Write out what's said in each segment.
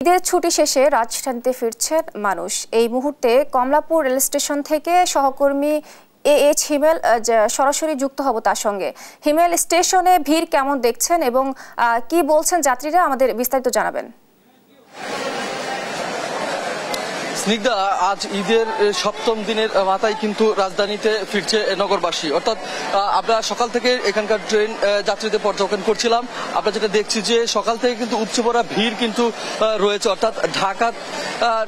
ঈদের ছুটি শেষে রাজধানীতে ফিরছেন মানুষ। এই মুহূর্তে কমলাপুর রেল স্টেশন থেকে সহকর্মী এইচ হিমেল সরাসরি যুক্ত হব তার সঙ্গে। হিমেল, স্টেশনে ভিড় কেমন দেখছেন এবং কি বলছেন যাত্রীরা, আমাদের বিস্তারিত জানাবেন। স্নিগ্ধা, আজ ঈদের সপ্তম দিনের মাথায় কিন্তু রাজধানীতে ফিরছে নগরবাসী। অর্থাৎ আমরা সকাল থেকে এখানকার ট্রেন যাত্রীদের পর্যবেক্ষণ করছিলাম। আমরা যেটা দেখছি যে সকাল থেকে কিন্তু উপচে পড়া ভিড় কিন্তু রয়েছে। অর্থাৎ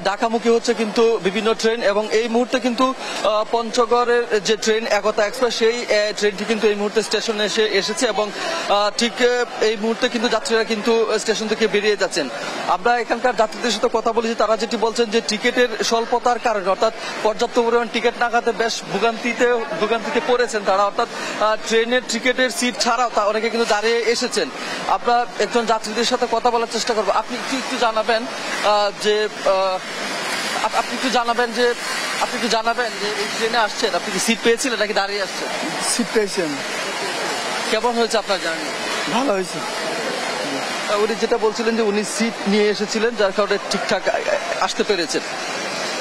ঢাকামুখী হচ্ছে কিন্তু বিভিন্ন ট্রেন, এবং এই মুহূর্তে কিন্তু পঞ্চগড়ের যে ট্রেন একতা এক্সপ্রেস, সেই ট্রেনটি কিন্তু এই মুহূর্তে স্টেশনে এসেছে এবং ঠিক এই মুহূর্তে কিন্তু যাত্রীরা কিন্তু স্টেশন থেকে বেরিয়ে যাচ্ছেন। আমরা এখানকার যাত্রীদের সাথে কথা বলেছি, তারা যেটি বলছেন যে টিকিটের স্বল্পতার কারণে, অর্থাৎ পর্যাপ্ত পরিমাণ টিকিট না থাকাতে বেশ ভোগান্তিতে পড়েছেন তারা। অর্থাৎ ট্রেনের টিকিটের সিট ছাড়াও অনেকে কিন্তু দাঁড়িয়ে এসেছেন। আমরা একজন যাত্রীদের সাথে কথা বলার চেষ্টা করবো। আপনি একটু জানাবেন যে আপনি একটু জানাবেন যে এই ট্রেনে আসছেন, আপনি কি সিট পেয়েছিলেন নাকি দাঁড়িয়ে আসছেন? সিট পেয়েছেন। কেমন হয়েছে আপনার জার্নি? ভালো হয়েছে। উনি যেটা বলছিলেন যে উনি সিট নিয়ে এসেছিলেন, যার কারণে ঠিকঠাক আসতে পেরেছেন।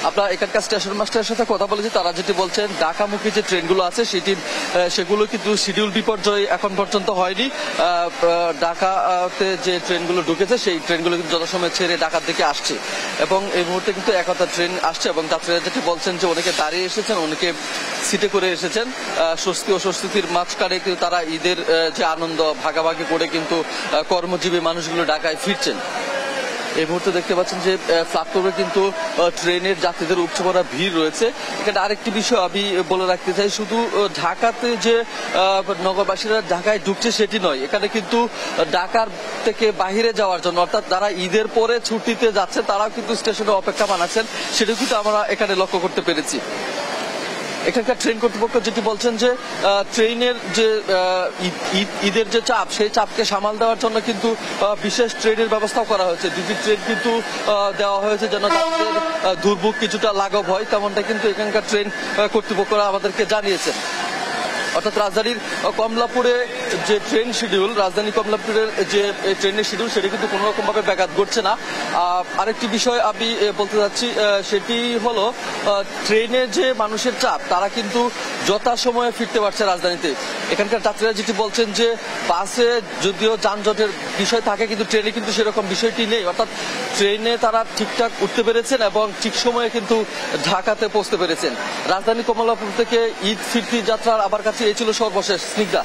আমরা এখানকার স্টেশন মাস্টারের সাথে কথা বলেছি, তারা যেটি বলছেন ঢাকামুখী যে ট্রেনগুলো আছে সেগুলো কিন্তু শিডিউল বিপর্যয় এখন পর্যন্ত হয়নি। ঢাকাতে যে ট্রেনগুলো ঢুকেছে সেই ট্রেনগুলো কিন্তু যথাসময়ে ছেড়ে ঢাকার দিকে আসছে, এবং এই মুহূর্তে কিন্তু একতা ট্রেন আসছে। এবং যাত্রীরা যেটি বলছেন যে অনেকে দাঁড়িয়ে এসেছেন, অনেকে সিটে করে এসেছেন। স্বস্তি ও স্বস্তির মাঝখানে কিন্তু তারা ঈদের যে আনন্দ ভাগাভাগি করে কিন্তু কর্মজীবী মানুষগুলো ঢাকায় ফিরছেন। এই মুহূর্তে দেখতে পাচ্ছেন যে প্ল্যাটফর্মে কিন্তু ট্রেনের যাত্রীদের উপচে পড়া ভিড় রয়েছে। এখানে আরেকটি বিষয় আমি বলে রাখতে চাই, শুধু ঢাকাতে যে নগরবাসীরা ঢাকায় ঢুকছে সেটি নয়, এখানে কিন্তু ঢাকার থেকে বাহিরে যাওয়ার জন্য, অর্থাৎ যারা ঈদের পরে ছুটিতে যাচ্ছে তারাও কিন্তু স্টেশনে অপেক্ষা বানাচ্ছেন, সেটাও কিন্তু আমরা এখানে লক্ষ্য করতে পেরেছি। এখানকার ট্রেন কর্তৃপক্ষ যেটি বলছেন যে ট্রেনের যে ঈদের যে চাপ, সেই চাপকে সামাল দেওয়ার জন্য কিন্তু বিশেষ ট্রেনের ব্যবস্থাও করা হয়েছে। দুটি ট্রেন কিন্তু দেওয়া হয়েছে যেন যাত্রীদের দুর্ভোগ কিছুটা লাঘব হয়, তেমনটা কিন্তু এখানকার ট্রেন কর্তৃপক্ষরা আমাদেরকে জানিয়েছেন। অর্থাৎ রাজধানীর কমলাপুরে যে ট্রেন শিডিউল, রাজধানী কমলাপুরের যে ট্রেনের শিডিউল, সেটি কিন্তু কোনো রকম ভাবে ব্যাঘাত ঘটছে না। আরেকটি বিষয় আমি বলতে চাচ্ছি, সেটি হলো ট্রেনে যে মানুষের চাপ, তারা কিন্তু যথাসময়ে ফিরতে পারছে রাজধানীতে। এখানকার যাত্রীরা যেটি বলছেন যে বাসে যদিও যানজটের বিষয় থাকে, কিন্তু ট্রেনে কিন্তু সেরকম বিষয়টি নেই। অর্থাৎ ট্রেনে তারা ঠিকঠাক উঠতে পেরেছেন এবং ঠিক সময়ে কিন্তু ঢাকাতে পৌঁছতে পেরেছেন। রাজধানী কমলাপুর থেকে ঈদ ফিরতি যাত্রার আমার কাছে এই ছিল সর্বশেষ। স্নিগ্ধা।